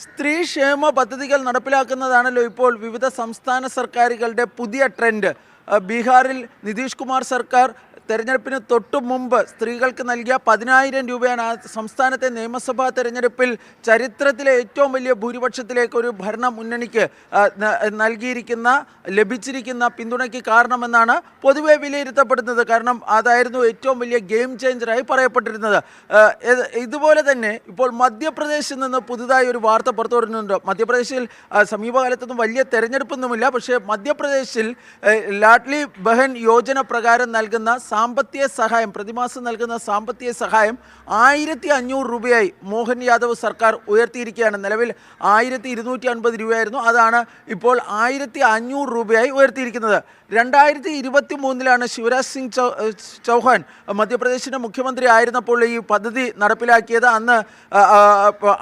സ്ത്രീ ക്ഷേമ പദ്ധതികൾ നടപ്പിലാക്കുന്നതാണല്ലോ ഇപ്പോൾ വിവിധ സംസ്ഥാന സർക്കാരുകളുടെ പുതിയ ട്രെൻഡ്. ബീഹാറിൽ നിതീഷ് കുമാർ സർക്കാർ തെരഞ്ഞെടുപ്പിന് തൊട്ടു മുമ്പ് സ്ത്രീകൾക്ക് നൽകിയ 10,000 രൂപയാണ് സംസ്ഥാനത്തെ നിയമസഭാ തെരഞ്ഞെടുപ്പിൽ ചരിത്രത്തിലെ ഏറ്റവും വലിയ ഭൂരിപക്ഷത്തിലേക്ക് ഒരു ഭരണ മുന്നണിക്ക് ലഭിച്ചിരിക്കുന്ന പിന്തുണയ്ക്ക് കാരണമെന്നാണ് പൊതുവെ വിലയിരുത്തപ്പെടുന്നത്. കാരണം അതായിരുന്നു ഏറ്റവും വലിയ ഗെയിം ചേഞ്ചറായി പറയപ്പെട്ടിരുന്നത്. ഇതുപോലെ തന്നെ ഇപ്പോൾ മധ്യപ്രദേശിൽ നിന്ന് പുതുതായി ഒരു വാർത്ത പുറത്തു വരുന്നുണ്ട്. മധ്യപ്രദേശിൽ സമീപകാലത്തൊന്നും വലിയ തെരഞ്ഞെടുപ്പൊന്നുമില്ല. പക്ഷേ മധ്യപ്രദേശിൽ ലാഡ്ലി ബഹൻ യോജന പ്രകാരം നൽകുന്ന സാമ്പത്തിക സഹായം, പ്രതിമാസം നൽകുന്ന സാമ്പത്തിക സഹായം 1,500 രൂപയായി മോഹൻ യാദവ് സർക്കാർ ഉയർത്തിയിരിക്കുകയാണ്. നിലവിൽ 1,250 രൂപയായിരുന്നു. അതാണ് ഇപ്പോൾ 1,500 രൂപയായി ഉയർത്തിയിരിക്കുന്നത്. 2023 ശിവരാജ് സിംഗ് ചൗഹാൻ മധ്യപ്രദേശിൻ്റെ മുഖ്യമന്ത്രി ആയിരുന്നപ്പോൾ ഈ പദ്ധതി നടപ്പിലാക്കിയത്. അന്ന്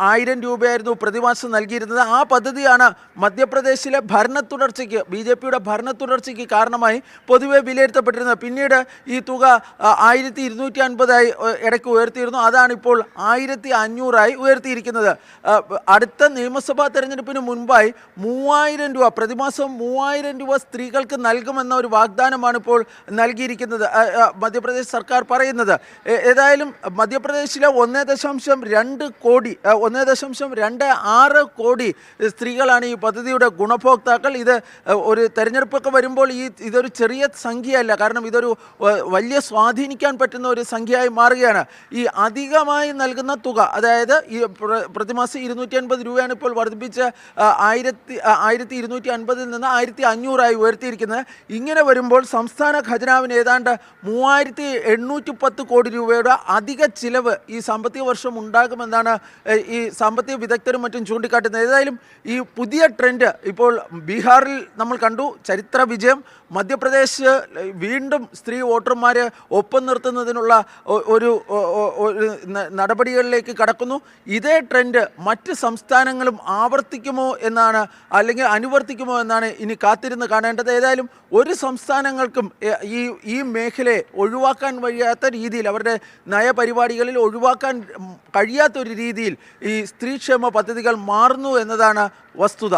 1000 രൂപയായിരുന്നു പ്രതിമാസം നൽകിയിരുന്നത്. ആ പദ്ധതിയാണ് മധ്യപ്രദേശിലെ ഭരണത്തുടർച്ചയ്ക്ക്, BJPയുടെ ഭരണത്തുടർച്ചയ്ക്ക് കാരണമായി പൊതുവെ വിലയിരുത്തപ്പെട്ടിരുന്നത്. പിന്നീട് ഈ തുക 1,250 ഇടയ്ക്ക് ഉയർത്തിയിരുന്നു. അതാണ് ഇപ്പോൾ 1,500 ഉയർത്തിയിരിക്കുന്നത്. അടുത്ത നിയമസഭാ തെരഞ്ഞെടുപ്പിന് മുൻപായി 3,000 രൂപ, പ്രതിമാസം 3,000 രൂപ സ്ത്രീകൾക്ക് നൽകുമെന്ന ഒരു വാഗ്ദാനമാണ് ഇപ്പോൾ നൽകിയിരിക്കുന്നത് മധ്യപ്രദേശ് സർക്കാർ പറയുന്നത്. ഏതായാലും മധ്യപ്രദേശിലെ 1.2 കോടി 1.26 കോടി സ്ത്രീകളാണ് ഈ പദ്ധതിയുടെ ഗുണഭോക്താക്കൾ. ഇത് ഒരു തെരഞ്ഞെടുപ്പൊക്കെ വരുമ്പോൾ ഇതൊരു ചെറിയ സംഖ്യയല്ല. കാരണം ഇതൊരു വലിയ സ്വാധീനിക്കാൻ പറ്റുന്ന ഒരു സംഖ്യയായി മാറുകയാണ്. ഈ അധികമായി നൽകുന്ന തുക, അതായത് ഈ പ്രതിമാസം 250 രൂപയാണ് ഇപ്പോൾ വർദ്ധിപ്പിച്ച് 1,250 നിന്ന് 1,500 ഉയർത്തിയിരിക്കുന്നത്. ഇങ്ങനെ വരുമ്പോൾ സംസ്ഥാന ഖജനാവിന് ഏതാണ്ട് 3,810 കോടി രൂപയുടെ അധിക ചിലവ് ഈ സാമ്പത്തിക വർഷം ഉണ്ടാകുമെന്നാണ് ഈ സാമ്പത്തിക വിദഗ്ധരും മറ്റും ചൂണ്ടിക്കാട്ടുന്നത്. ഏതായാലും ഈ പുതിയ ട്രെൻഡ് ഇപ്പോൾ ബീഹാറിൽ നമ്മൾ കണ്ടു, ചരിത്ര വിജയം. മധ്യപ്രദേശ് വീണ്ടും സ്ത്രീ വോട്ടർമാരെ ഒപ്പം നിർത്തുന്നതിനുള്ള ഒരു നടപടികളിലേക്ക് കടക്കുന്നു. ഇതേ ട്രെൻഡ് മറ്റ് സംസ്ഥാനങ്ങളും ആവർത്തിക്കുമോ എന്നാണ്, അല്ലെങ്കിൽ അനുവർത്തിക്കുമോ എന്നാണ് ഇനി കാത്തിരുന്ന് കാണേണ്ടത്. ഏതായാലും ഒരു സംസ്ഥാനങ്ങൾക്കും ഈ മേഖലയെ ഒഴിവാക്കാൻ കഴിയാത്ത രീതിയിൽ, അവരുടെ നയപരിപാടികളിൽ ഒഴിവാക്കാൻ കഴിയാത്തൊരു രീതിയിൽ ഈ സ്ത്രീക്ഷേമ പദ്ധതികൾ മാറുന്നു എന്നതാണ് വസ്തുത.